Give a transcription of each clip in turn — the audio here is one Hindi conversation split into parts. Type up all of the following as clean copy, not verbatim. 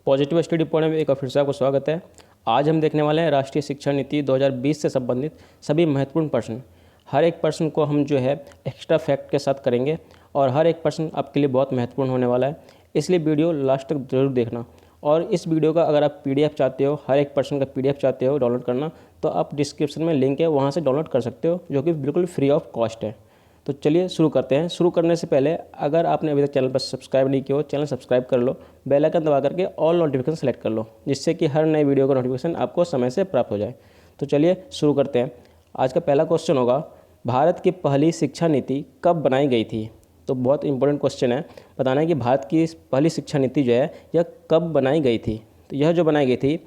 पॉजिटिव स्टडी पॉइंट में एक फिर से आपको स्वागत है। आज हम देखने वाले हैं राष्ट्रीय शिक्षा नीति 2020 से संबंधित सभी महत्वपूर्ण प्रश्न। हर एक प्रश्न को हम जो है एक्स्ट्रा फैक्ट के साथ करेंगे और हर एक प्रश्न आपके लिए बहुत महत्वपूर्ण होने वाला है, इसलिए वीडियो लास्ट तक जरूर देखना। और इस वीडियो का अगर आप PDF चाहते हो, हर एक प्रश्न का PDF चाहते हो डाउनलोड करना, तो आप डिस्क्रिप्शन में लिंक है, वहाँ से डाउनलोड कर सकते हो, जो कि बिल्कुल फ्री ऑफ कॉस्ट है। तो चलिए शुरू करते हैं। शुरू करने से पहले अगर आपने अभी तक चैनल पर सब्सक्राइब नहीं किया हो, चैनल सब्सक्राइब कर लो, बेल आइकन दबा करके ऑल नोटिफिकेशन सेलेक्ट कर लो, जिससे कि हर नए वीडियो का नोटिफिकेशन आपको समय से प्राप्त हो जाए। तो चलिए शुरू करते हैं। आज का पहला क्वेश्चन होगा, भारत की पहली शिक्षा नीति कब बनाई गई थी? तो बहुत इंपॉर्टेंट क्वेश्चन है, बताना है कि भारत की पहली शिक्षा नीति जो है यह कब बनाई गई थी। तो यह जो बनाई गई थी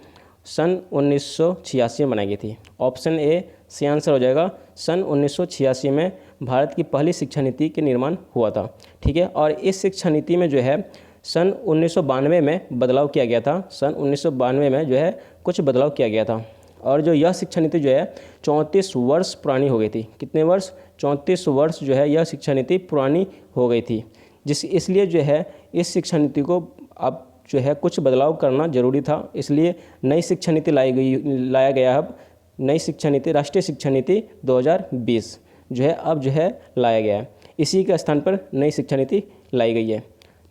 सन 1986 में बनाई गई थी। ऑप्शन ए सी आंसर हो जाएगा। सन 1986 में भारत की पहली शिक्षा नीति के निर्माण हुआ था, ठीक है। और इस शिक्षा नीति में जो है सन 1992 में बदलाव किया गया था। सन 1992 में जो है कुछ बदलाव किया गया था। और जो यह शिक्षा नीति जो है 34 वर्ष पुरानी हो गई थी। कितने वर्ष? 34 वर्ष जो है यह शिक्षा नीति पुरानी हो गई थी, इसलिए जो है इस शिक्षा नीति को अब जो है कुछ बदलाव करना जरूरी था, इसलिए नई शिक्षा नीति लाया गया। अब नई शिक्षा नीति, राष्ट्रीय शिक्षा नीति 2020 जो है अब जो है लाया गया है। इसी के स्थान पर नई शिक्षा नीति लाई गई है।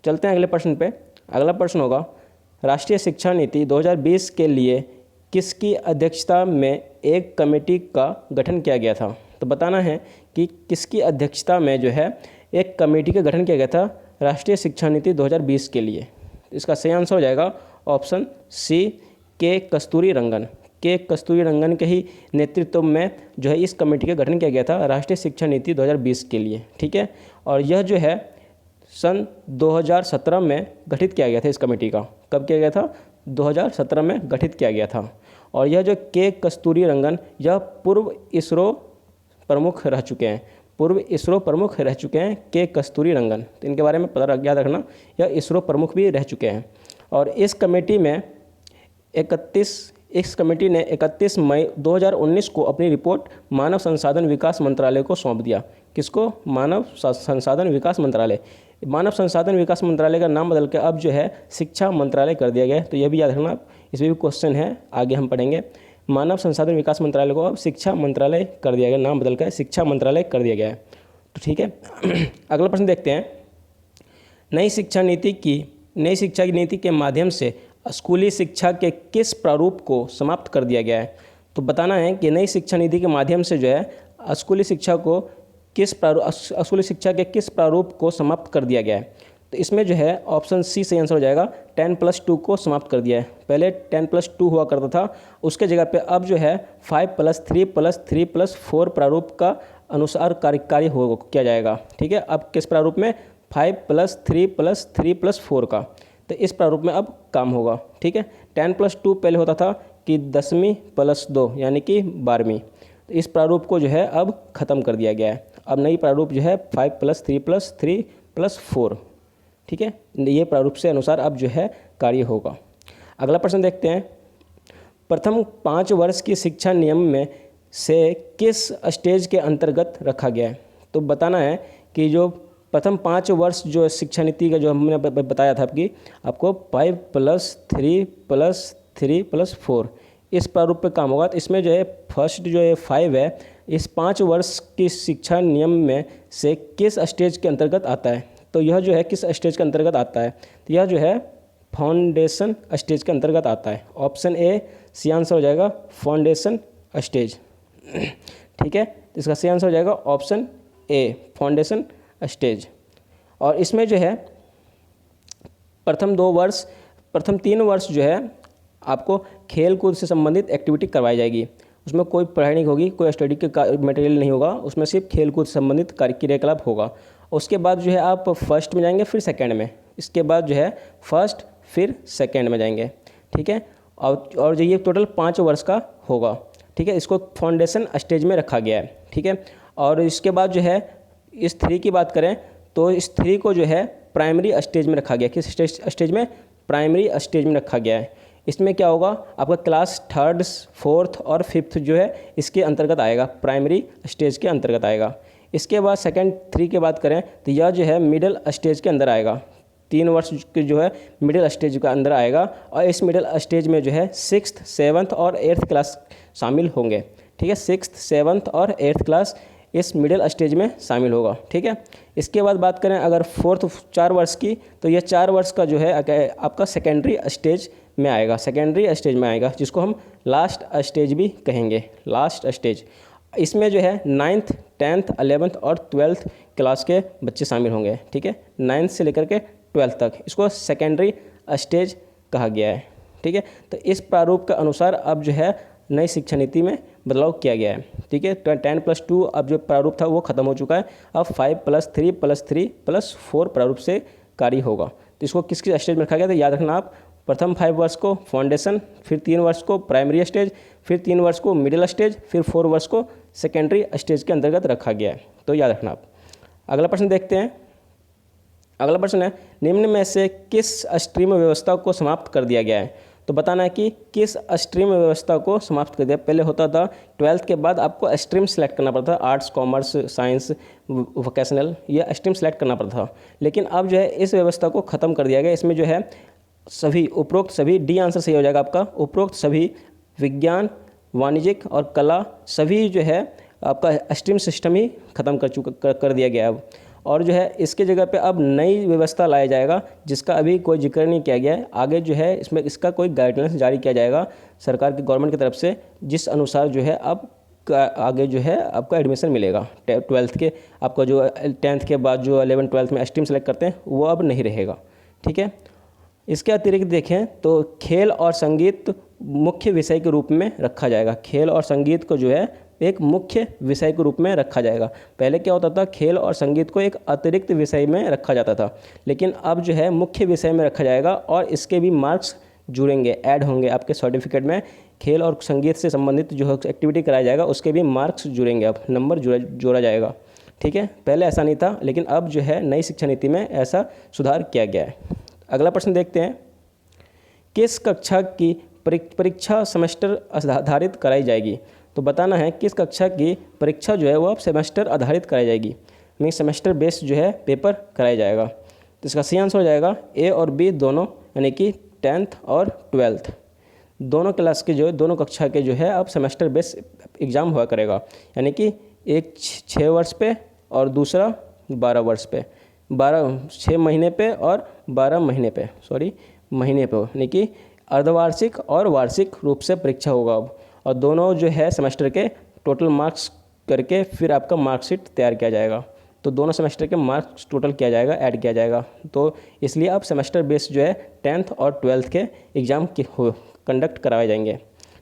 चलते हैं अगले प्रश्न पे। अगला प्रश्न होगा, राष्ट्रीय शिक्षा नीति 2020 के लिए किसकी अध्यक्षता में एक कमेटी का गठन किया गया था? तो बताना है कि किसकी अध्यक्षता में जो है एक कमेटी का गठन किया गया था राष्ट्रीय शिक्षा नीति 2020 के लिए। इसका सही आंसर हो जाएगा ऑप्शन सी, के कस्तूरी रंगन। के कस्तूरी रंगन के ही नेतृत्व में जो है इस कमेटी का गठन किया गया था राष्ट्रीय शिक्षा नीति 2020 के लिए, ठीक है। और यह जो है सन 2017 में गठित किया गया था। इस कमेटी का कब किया गया था? 2017 में गठित किया गया था। और यह जो के कस्तूरी रंगन, यह पूर्व इसरो प्रमुख रह चुके हैं। पूर्व इसरो प्रमुख रह चुके हैं के कस्तूरी रंगन। तो इनके बारे में पता याद रखना, यह इसरो प्रमुख भी रह चुके हैं। और इस कमेटी ने 31 मई 2019 को अपनी रिपोर्ट मानव संसाधन विकास मंत्रालय को सौंप दिया। किसको? मानव संसाधन विकास मंत्रालय। मानव संसाधन विकास मंत्रालय का नाम बदल के अब जो है शिक्षा मंत्रालय कर दिया गया है। तो यह भी याद रखना, इसमें भी क्वेश्चन है, आगे हम पढ़ेंगे। मानव संसाधन विकास मंत्रालय को अब शिक्षा मंत्रालय कर दिया गया, नाम बदल कर शिक्षा मंत्रालय कर दिया गया है। तो ठीक है, अगला प्रश्न देखते हैं। नई शिक्षा नीति के माध्यम से स्कूली शिक्षा के किस प्रारूप को समाप्त कर दिया गया है? तो बताना है कि नई शिक्षा नीति के माध्यम से जो है स्कूली शिक्षा के किस प्रारूप को समाप्त कर दिया गया है। तो इसमें जो है ऑप्शन सी सही आंसर हो जाएगा। 10+2 को समाप्त कर दिया है। पहले 10+2 हुआ करता था, उसके जगह पे अब जो है 5+3+3+4 प्रारूप का अनुसार कार्य किया जाएगा, ठीक है। अब किस प्रारूप में? 5+3+3+4 का। तो इस प्रारूप में अब काम होगा, ठीक है। 10+2 पहले होता था कि 10वीं + 2 यानी कि 12वीं। तो इस प्रारूप को जो है अब ख़त्म कर दिया गया है। अब नई प्रारूप जो है 5+3+3+4, ठीक है। ये प्रारूप से अनुसार अब जो है कार्य होगा। अगला प्रश्न देखते हैं। प्रथम 5 वर्ष की शिक्षा नियम में से किस स्टेज के अंतर्गत रखा गया है? तो बताना है कि जो प्रथम 5 वर्ष जो शिक्षा नीति का जो हमने बताया था आपको 5+3+3+4 इस प्रारूप पे काम होगा। तो इसमें जो है फर्स्ट जो है 5 है, इस 5 वर्ष की शिक्षा नियम में से किस स्टेज के अंतर्गत आता है? तो यह जो है किस स्टेज के अंतर्गत आता है? तो यह जो है फाउंडेशन स्टेज के अंतर्गत आता है। ऑप्शन ए सी आंसर हो जाएगा, फाउंडेशन स्टेज, ठीक है। तो इसका सी आंसर हो जाएगा ऑप्शन ए, फाउंडेशन स्टेज। और इसमें जो है प्रथम 3 वर्ष जो है आपको खेल कूद से संबंधित एक्टिविटी करवाई जाएगी। उसमें कोई पढ़ाई नहीं होगी, कोई स्टडी के मटेरियल नहीं होगा, उसमें सिर्फ खेल कूद से संबंधित क्रियाकलाप होगा। उसके बाद जो है आप फर्स्ट में जाएंगे, फिर सेकंड में, इसके बाद जो है फर्स्ट फिर सेकंड में जाएंगे, ठीक है। और जो ये टोटल 5 वर्ष का होगा, ठीक है। इसको फाउंडेशन स्टेज में रखा गया है, ठीक है। और इसके बाद जो है इस 3 की बात करें तो इस 3 को जो है प्राइमरी स्टेज में रखा गया। किस स्टेज में? प्राइमरी स्टेज में रखा गया है। इसमें क्या होगा, आपका क्लास 3rd, 4th और 5th जो है इसके अंतर्गत आएगा, प्राइमरी स्टेज के अंतर्गत आएगा। इसके बाद सेकंड 3 की बात करें तो यह जो है मिडिल स्टेज के अंदर आएगा, 3 वर्ष के जो है मिडिल स्टेज के अंदर आएगा, और इस मिडिल स्टेज में जो है 6th 7th और 8th क्लास शामिल होंगे। ठीक है, 6th 7th और 8th क्लास इस मिडिल स्टेज में शामिल होगा। ठीक है, इसके बाद बात करें अगर 4 वर्ष की, तो ये 4 वर्ष का जो है आपका सेकेंडरी स्टेज में आएगा, सेकेंडरी स्टेज में आएगा, जिसको हम लास्ट स्टेज भी कहेंगे, लास्ट स्टेज। इसमें जो है 9th 10th 11th और 12th क्लास के बच्चे शामिल होंगे। ठीक है, 9th से लेकर के 12th तक, इसको सेकेंडरी स्टेज कहा गया है। ठीक है, तो इस प्रारूप के अनुसार अब जो है नई शिक्षा नीति में बदलाव किया गया है। ठीक है, 10+2 अब जो प्रारूप था वो खत्म हो चुका है, अब 5+3+3+4 प्रारूप से कार्य होगा। तो इसको किस किस स्टेज में रखा गया था याद रखना आप। प्रथम 5 वर्ष को फाउंडेशन, फिर 3 वर्ष को प्राइमरी स्टेज, फिर 3 वर्ष को मिडिल स्टेज, फिर 4 वर्ष को सेकेंडरी स्टेज के अंतर्गत रखा गया है, तो याद रखना आप। अगला प्रश्न देखते हैं। अगला प्रश्न है, निम्न में से किस स्ट्रीम व्यवस्था को समाप्त कर दिया गया है। तो बताना है कि किस स्ट्रीम व्यवस्था को समाप्त कर दिया। पहले होता था 12th के बाद आपको स्ट्रीम सेलेक्ट करना पड़ता था, आर्ट्स कॉमर्स साइंस वोकेशनल, ये स्ट्रीम सेलेक्ट करना पड़ता था। लेकिन अब जो है इस व्यवस्था को ख़त्म कर दिया गया। इसमें जो है सभी उपरोक्त सभी, डी आंसर सही हो जाएगा आपका, उपरोक्त सभी विज्ञान वाणिज्यिक और कला सभी जो है आपका स्ट्रीम सिस्टम ही ख़त्म कर दिया गया अब। और जो है इसके जगह पे अब नई व्यवस्था लाया जाएगा, जिसका अभी कोई जिक्र नहीं किया गया है। आगे जो है इसमें इसका कोई गाइडलाइंस जारी किया जाएगा सरकार की, गवर्नमेंट की तरफ से, जिस अनुसार जो है अब आगे जो है आपका एडमिशन मिलेगा। 12th के आपका जो 10th के बाद जो 11 12th में स्ट्रीम सेलेक्ट करते हैं वो अब नहीं रहेगा। ठीक है, इसके अतिरिक्त देखें तो खेल और संगीत मुख्य विषय के रूप में रखा जाएगा। खेल और संगीत को जो है एक मुख्य विषय के रूप में रखा जाएगा। पहले क्या होता था, खेल और संगीत को एक अतिरिक्त विषय में रखा जाता था, लेकिन अब जो है मुख्य विषय में रखा जाएगा, और इसके भी मार्क्स जुड़ेंगे, ऐड होंगे आपके सर्टिफिकेट में। खेल और संगीत से संबंधित जो एक्टिविटी कराया जाएगा उसके भी मार्क्स जुड़ेंगे, अब नंबर जोड़ा जाएगा। ठीक है, पहले ऐसा नहीं था, लेकिन अब जो है नई शिक्षा नीति में ऐसा सुधार किया गया है। अगला प्रश्न देखते हैं, किस कक्षा की परीक्षा सेमेस्टर आधारित कराई जाएगी। तो बताना है किस कक्षा की परीक्षा जो है वो अब सेमेस्टर आधारित कराई जाएगी, मीन सेमेस्टर बेस्ड जो है पेपर कराया जाएगा। तो इसका सही आंसर हो जाएगा ए और बी दोनों, यानी कि 10th और 12th दोनों क्लास के जो है, दोनों कक्षा के जो है अब सेमेस्टर बेस्ड एग्ज़ाम हुआ करेगा। यानी कि एक 6 वर्ष पे और दूसरा 12 वर्ष पे, 6 महीने पे और 12 महीने पे, महीने पे, यानी कि अर्धवार्षिक और वार्षिक रूप से परीक्षा होगा अब। और दोनों जो है सेमेस्टर के टोटल मार्क्स करके फिर आपका मार्कशीट तैयार किया जाएगा। तो दोनों सेमेस्टर के मार्क्स टोटल किया जाएगा, ऐड किया जाएगा। तो इसलिए अब सेमेस्टर बेस्ड जो है 10th और 12th के एग्ज़ाम कंडक्ट कराए जाएंगे।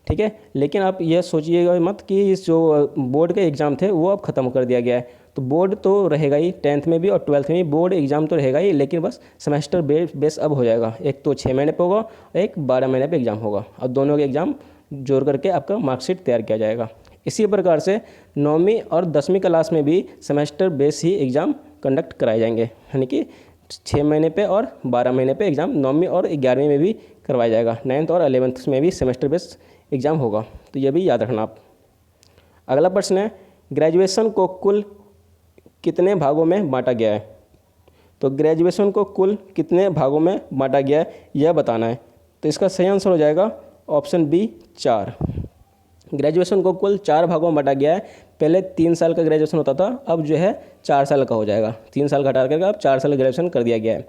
ठीक है, लेकिन आप ये सोचिएगा मत कि इस जो बोर्ड के एग्ज़ाम थे वो अब ख़त्म कर दिया गया है। तो बोर्ड तो रहेगा ही, 10th में भी और 12th में भी बोर्ड एग्ज़ाम तो रहेगा ही, लेकिन बस सेमेस्टर बेस अब हो जाएगा। एक तो 6 महीने पे होगा, एक 12 महीने पे एग्ज़ाम होगा, और दोनों के एग्ज़ाम जोड़ करके आपका मार्कशीट तैयार किया जाएगा। इसी प्रकार से 9वीं और 10वीं क्लास में भी सेमेस्टर बेस ही एग्ज़ाम कंडक्ट कराए जाएंगे, यानी कि 6 महीने पे और 12 महीने पे एग्ज़ाम 9वीं और 11वीं में भी करवाया जाएगा। 9th और 11th में भी सेमेस्टर बेस एग्ज़ाम होगा, तो ये भी याद रखना आप। अगला प्रश्न है, ग्रेजुएशन को कुल कितने भागों में बांटा गया है। तो ग्रेजुएशन को कुल कितने भागों में बांटा गया है यह बताना है। तो इसका सही आंसर हो जाएगा ऑप्शन बी 4। ग्रेजुएशन को कुल 4 भागों में बांटा गया है। पहले 3 साल का ग्रेजुएशन होता था, अब जो है 4 साल का हो जाएगा। 3 साल का हटा करके अब 4 साल का ग्रेजुएशन कर दिया गया है।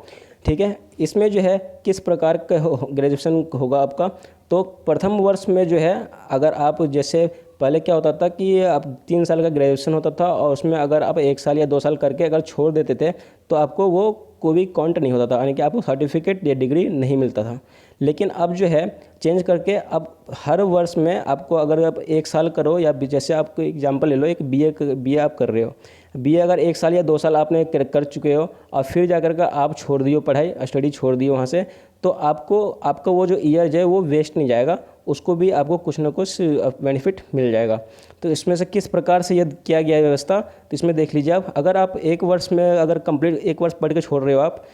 ठीक है, इसमें जो है किस प्रकार का ग्रेजुएशन होगा आपका। तो प्रथम वर्ष में जो है अगर आप, जैसे पहले क्या होता था कि अब 3 साल का ग्रेजुएशन होता था, और उसमें अगर आप 1 साल या 2 साल करके अगर छोड़ देते थे तो आपको वो कोई भी काउंट नहीं होता था, यानी कि आपको सर्टिफिकेट या डिग्री नहीं मिलता था। लेकिन अब जो है चेंज करके अब हर वर्ष में आपको, अगर आप 1 साल करो, या जैसे आपको एग्जांपल ले लो, एक बीए आप कर रहे हो, बीए अगर 1 साल या 2 साल आपने कर चुके हो और फिर जाकर के आप छोड़ दियो पढ़ाई, स्टडी छोड़ दियो वहाँ से, तो आपका वो जो ईयर जो है वो वेस्ट नहीं जाएगा, उसको भी आपको कुछ ना कुछ बेनिफिट मिल जाएगा। तो इसमें से किस प्रकार से यह किया गया है व्यवस्था, तो इसमें देख लीजिए आप। अगर आप 1 वर्ष में अगर कंप्लीट 1 वर्ष पढ़ के छोड़ रहे हो आप,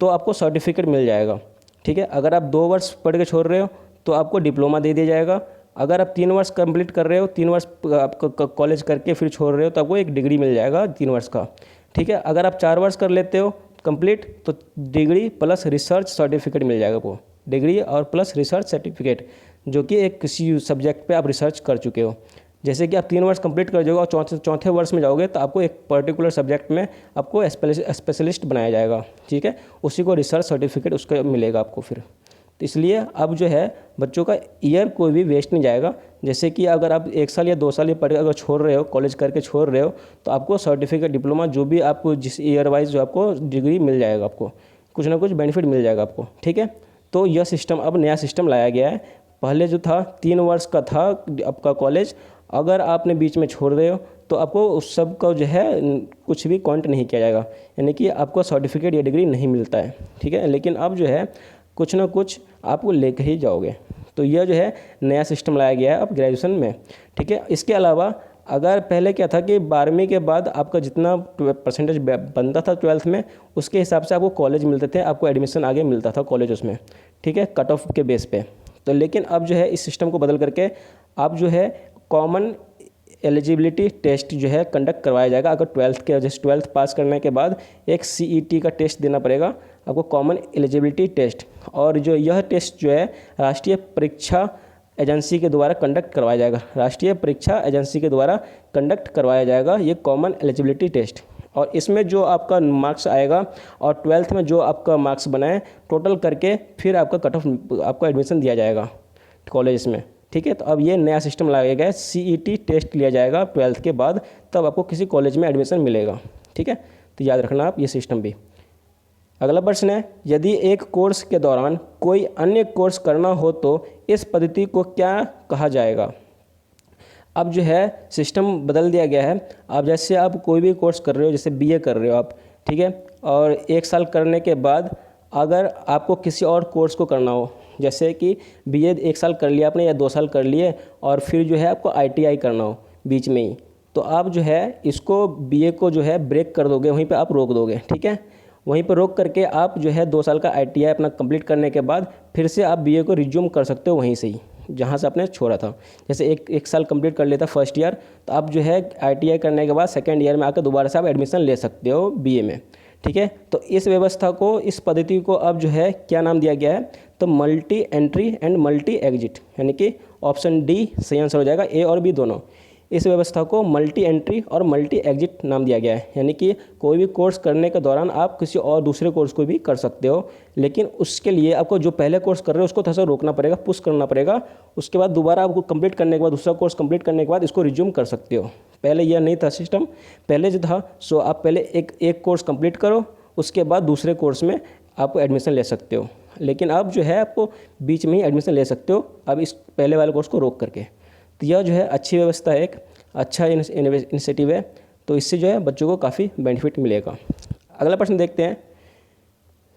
तो आपको सर्टिफिकेट मिल जाएगा। ठीक है, अगर आप 2 वर्ष पढ़ के छोड़ रहे हो तो आपको डिप्लोमा दे दिया जाएगा। अगर आप 3 वर्ष कंप्लीट कर रहे हो, 3 वर्ष आप कॉलेज करके फिर छोड़ रहे हो, तो आपको एक डिग्री मिल जाएगा 3 वर्ष का। ठीक है, अगर आप 4 वर्ष कर लेते हो कंप्लीट तो डिग्री प्लस रिसर्च सर्टिफिकेट मिल जाएगा आपको, डिग्री और प्लस रिसर्च सर्टिफिकेट, जो कि एक किसी सब्जेक्ट पे आप रिसर्च कर चुके हो। जैसे कि आप 3 वर्ष कंप्लीट कर जाओगे और चौथे वर्ष में जाओगे तो आपको एक पर्टिकुलर सब्जेक्ट में आपको स्पेशलिस्ट बनाया जाएगा, ठीक है, उसी को रिसर्च सर्टिफिकेट उसका मिलेगा आपको फिर। तो इसलिए अब जो है बच्चों का ईयर कोई भी वेस्ट नहीं जाएगा। जैसे कि अगर आप 1 साल या 2 साल ये पढ़ अगर छोड़ रहे हो, कॉलेज करके छोड़ रहे हो, तो आपको सर्टिफिकेट, डिप्लोमा, जो भी आपको जिस ईयर वाइज जो आपको डिग्री मिल जाएगा, आपको कुछ ना कुछ बेनिफिट मिल जाएगा आपको, ठीक है। तो यह सिस्टम अब नया सिस्टम लाया गया है। पहले जो था 3 वर्ष का था आपका कॉलेज, अगर आपने बीच में छोड़ रहे हो तो आपको उस सब का जो है कुछ भी काउंट नहीं किया जाएगा, यानी कि आपको सर्टिफिकेट या डिग्री नहीं मिलता है, ठीक है। लेकिन अब जो है कुछ ना कुछ आपको लेकर ही जाओगे। तो यह जो है नया सिस्टम लाया गया है अब ग्रेजुएशन में, ठीक है। इसके अलावा अगर पहले क्या था कि 12वीं के बाद आपका जितना परसेंटेज बनता था 12th में, उसके हिसाब से आपको कॉलेज मिलते थे, आपको एडमिशन आगे मिलता था कॉलेज उसमें, ठीक है, कट ऑफ के बेस पे। तो लेकिन अब जो है इस सिस्टम को बदल करके अब जो है कॉमन एलिजिबिलिटी टेस्ट जो है कंडक्ट करवाया जाएगा। अगर 12th पास करने के बाद एक CET का टेस्ट देना पड़ेगा आपको, कॉमन एलिजिबिलिटी टेस्ट, और जो यह टेस्ट जो है राष्ट्रीय परीक्षा एजेंसी के द्वारा कंडक्ट करवाया जाएगा, राष्ट्रीय परीक्षा एजेंसी के द्वारा कंडक्ट करवाया जाएगा ये कॉमन एलिजिबिलिटी टेस्ट। और इसमें जो आपका मार्क्स आएगा और 12th में जो आपका मार्क्स बनाए टोटल करके फिर आपका कट ऑफ आपको एडमिशन दिया जाएगा कॉलेज में, ठीक है। तो अब ये नया सिस्टम लाया गया है, CET टेस्ट लिया जाएगा 12th के बाद, तब आपको किसी कॉलेज में एडमिशन मिलेगा, ठीक है। तो याद रखना आप ये सिस्टम भी। अगला प्रश्न है, यदि एक कोर्स के दौरान कोई अन्य कोर्स करना हो तो इस पद्धति को क्या कहा जाएगा। अब जो है सिस्टम बदल दिया गया है। अब जैसे आप कोई भी कोर्स कर रहे हो, जैसे BA कर रहे हो आप, ठीक है, और 1 साल करने के बाद अगर आपको किसी और कोर्स को करना हो, जैसे कि BA 1 साल कर लिया आपने या 2 साल कर लिए, और फिर जो है आपको ITI करना हो बीच में ही, तो आप जो है इसको BA को जो है ब्रेक कर दोगे, वहीं पे आप रोक दोगे, ठीक है। वहीं पर रोक करके आप जो है 2 साल का ITI अपना कंप्लीट करने के बाद फिर से आप BA को रिज्यूम कर सकते हो वहीं से ही जहाँ से आपने छोड़ा था। जैसे एक साल कंप्लीट कर लेता फर्स्ट ईयर, तो आप जो है ITI करने के बाद सेकेंड ईयर में आकर दोबारा से आप एडमिशन ले सकते हो BA में, ठीक है। तो इस व्यवस्था को, इस पद्धति को अब जो है क्या नाम दिया गया है, तो multi entry and multi exit, यानी कि ऑप्शन D सही आंसर हो जाएगा, A और B दोनों। इस व्यवस्था को मल्टी एंट्री और मल्टी एग्जिट नाम दिया गया है, यानी कि कोई भी कोर्स करने के दौरान आप किसी और दूसरे कोर्स को भी कर सकते हो, लेकिन उसके लिए आपको जो पहले कोर्स कर रहे हो उसको थोड़ा सा रोकना पड़ेगा, पुश करना पड़ेगा। उसके बाद दोबारा आपको कंप्लीट करने के बाद, दूसरा कोर्स कंप्लीट करने के बाद इसको रिज्यूम कर सकते हो। पहले यह नहीं था सिस्टम, पहले जो था सो आप पहले एक कोर्स कंप्लीट करो, उसके बाद दूसरे कोर्स में आप एडमिशन ले सकते हो। लेकिन अब जो है आपको बीच में ही एडमिशन ले सकते हो, अब इस पहले वाले कोर्स को रोक करके। तो यह जो है अच्छी व्यवस्था है, एक अच्छा इनिशिएटिव है, तो इससे जो है बच्चों को काफ़ी बेनिफिट मिलेगा। अगला प्रश्न देखते हैं,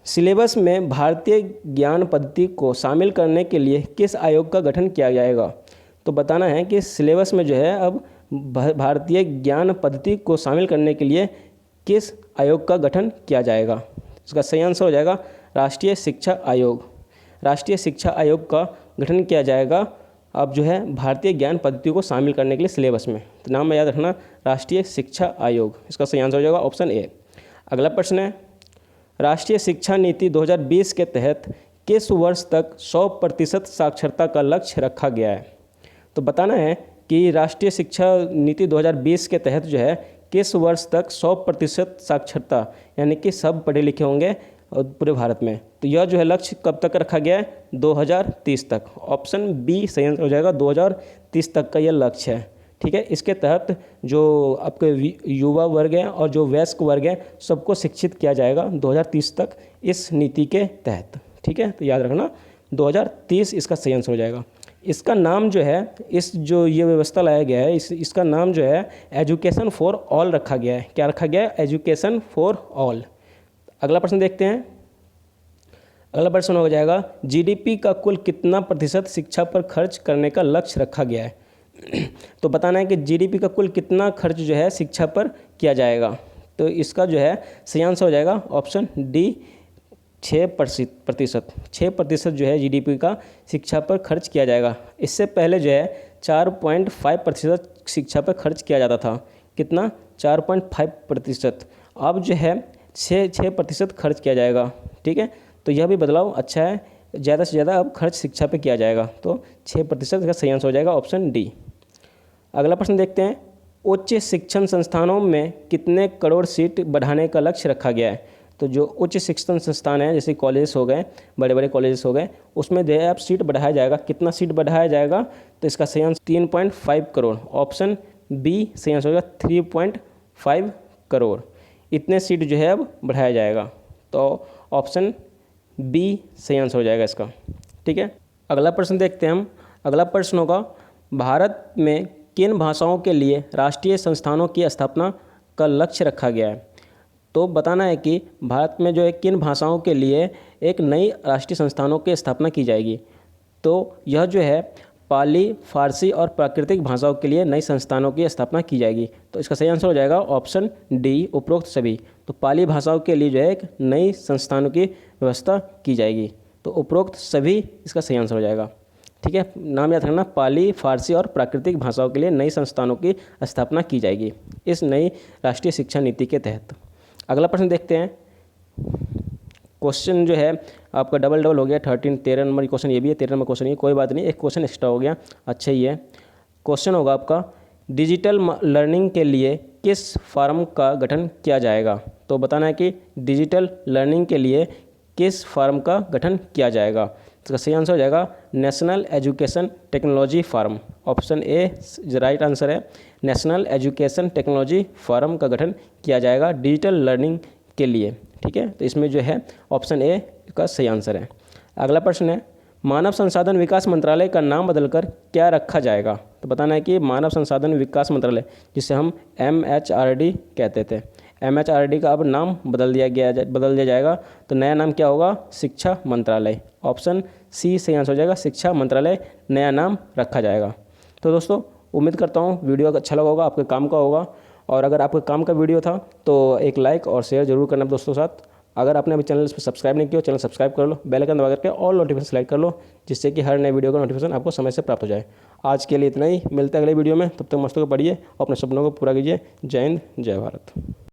सिलेबस में भारतीय ज्ञान पद्धति को शामिल करने के लिए किस आयोग का गठन किया जाएगा। तो बताना है कि सिलेबस में जो है अब भारतीय ज्ञान पद्धति को शामिल करने के लिए किस आयोग का गठन किया जाएगा। इसका सही आंसर हो जाएगा राष्ट्रीय शिक्षा आयोग। राष्ट्रीय शिक्षा आयोग का गठन किया जाएगा अब जो है भारतीय ज्ञान पद्धति को शामिल करने के लिए सिलेबस में। तो नाम में याद रखना राष्ट्रीय शिक्षा आयोग, इसका सही आंसर हो जाएगा ऑप्शन A। अगला प्रश्न है, राष्ट्रीय शिक्षा नीति 2020 के तहत किस वर्ष तक 100% साक्षरता का लक्ष्य रखा गया है। तो बताना है कि राष्ट्रीय शिक्षा नीति 2020 के तहत जो है किस वर्ष तक 100% साक्षरता, यानी कि सब पढ़े लिखे होंगे पूरे भारत में। तो यह जो है लक्ष्य कब तक रखा गया है, 2030 तक। ऑप्शन B सही आंसर हो जाएगा, 2030 तक का यह लक्ष्य है, ठीक है। इसके तहत जो आपके युवा वर्ग हैं और जो वयस्क वर्ग हैं सबको शिक्षित किया जाएगा 2030 तक इस नीति के तहत, ठीक है। तो याद रखना 2030 इसका सही आंसर हो जाएगा। इसका नाम जो है, इस जो ये व्यवस्था लाया गया है, इसका नाम जो है एजुकेशन फॉर ऑल रखा गया है। क्या रखा गया है, एजुकेशन फॉर ऑल। अगला प्रश्न देखते हैं। अगला प्रश्न हो जाएगा, GDP का कुल कितना प्रतिशत शिक्षा पर खर्च करने का लक्ष्य रखा गया है। तो बताना है कि GDP का कुल कितना खर्च जो है शिक्षा पर किया जाएगा। तो इसका जो है सही आंसर हो जाएगा ऑप्शन D 6%। 6% जो है GDP का शिक्षा पर खर्च किया जाएगा। इससे पहले जो है 4.5% शिक्षा पर खर्च किया जाता था। कितना, 4.5%। अब जो है 6% खर्च किया जाएगा। ठीक है, तो यह भी बदलाव अच्छा है, ज़्यादा से ज़्यादा अब खर्च शिक्षा पे किया जाएगा, तो 6% का सही आंसर हो जाएगा ऑप्शन डी। अगला प्रश्न देखते हैं, उच्च शिक्षण संस्थानों में कितने करोड़ सीट बढ़ाने का लक्ष्य रखा गया है। तो जो उच्च शिक्षण संस्थान है, जैसे कॉलेजेस हो गए, बड़े बड़े कॉलेजेस हो गए, उसमें जो है अब सीट बढ़ाया जाएगा। कितना सीट बढ़ाया जाएगा, तो इसका सही आंसर 3.5 करोड़, ऑप्शन बी सही आंसर होगा 3.5 करोड़। इतने सीट जो है अब बढ़ाया जाएगा, तो ऑप्शन बी सही आंसर हो जाएगा इसका। ठीक है, अगला प्रश्न देखते हैं हम। अगला प्रश्न होगा, भारत में किन भाषाओं के लिए राष्ट्रीय संस्थानों की स्थापना का लक्ष्य रखा गया है। तो बताना है कि भारत में जो है किन भाषाओं के लिए एक नई राष्ट्रीय संस्थानों की स्थापना की जाएगी। तो यह जो है पाली, फारसी और प्राकृतिक भाषाओं के लिए नई संस्थानों की स्थापना की जाएगी। तो इसका सही आंसर हो जाएगा ऑप्शन डी, उपरोक्त सभी। तो पाली भाषाओं के लिए जो है एक नई संस्थानों की व्यवस्था की जाएगी, तो उपरोक्त सभी इसका सही आंसर हो जाएगा। ठीक है, नाम याद रखना, पाली, फारसी और प्राकृतिक भाषाओं के लिए नई संस्थानों की स्थापना की जाएगी इस नई राष्ट्रीय शिक्षा नीति के तहत। अगला प्रश्न देखते हैं। क्वेश्चन जो है आपका डबल हो गया, 13 नंबर क्वेश्चन ये भी है, 13 नंबर क्वेश्चन ये, कोई बात नहीं, एक क्वेश्चन एक्स्ट्रा हो गया, अच्छा ही है। क्वेश्चन होगा आपका, डिजिटल लर्निंग के लिए किस फॉर्म का गठन किया जाएगा। तो बताना है कि डिजिटल लर्निंग के लिए किस फॉर्म का गठन किया जाएगा। इसका सही आंसर हो जाएगा national education technology form, option A right answer है। नेशनल एजुकेशन टेक्नोलॉजी फॉर्म का गठन किया जाएगा डिजिटल लर्निंग के लिए। ठीक है, तो इसमें जो है ऑप्शन ए का सही आंसर है। अगला प्रश्न है, मानव संसाधन विकास मंत्रालय का नाम बदलकर क्या रखा जाएगा। तो बताना है कि मानव संसाधन विकास मंत्रालय, जिसे हम MHRD कहते थे, MHRD का अब नाम बदल दिया जाएगा। तो नया नाम क्या होगा, शिक्षा मंत्रालय, ऑप्शन सी सही आंसर हो जाएगा, शिक्षा मंत्रालय नया नाम रखा जाएगा। तो दोस्तों उम्मीद करता हूँ वीडियो अच्छा लगा होगा, आपके काम का होगा, और अगर आपके काम का वीडियो था तो एक लाइक और शेयर जरूर करना दोस्तों के साथ। अगर आपने अभी चैनल पर सब्सक्राइब नहीं किया, चैनल सब्सक्राइब कर लो, बेल आइकन दबा करके ऑल नोटिफिकेशन सेलेक्ट कर लो, जिससे कि हर नए वीडियो का नोटिफिकेशन आपको समय से प्राप्त हो जाए। आज के लिए इतना ही, मिलते हैं अगले वीडियो में, तब तक मस्त होकर पढ़िए और अपने सपनों को पूरा कीजिए। जय हिंद, जय भारत।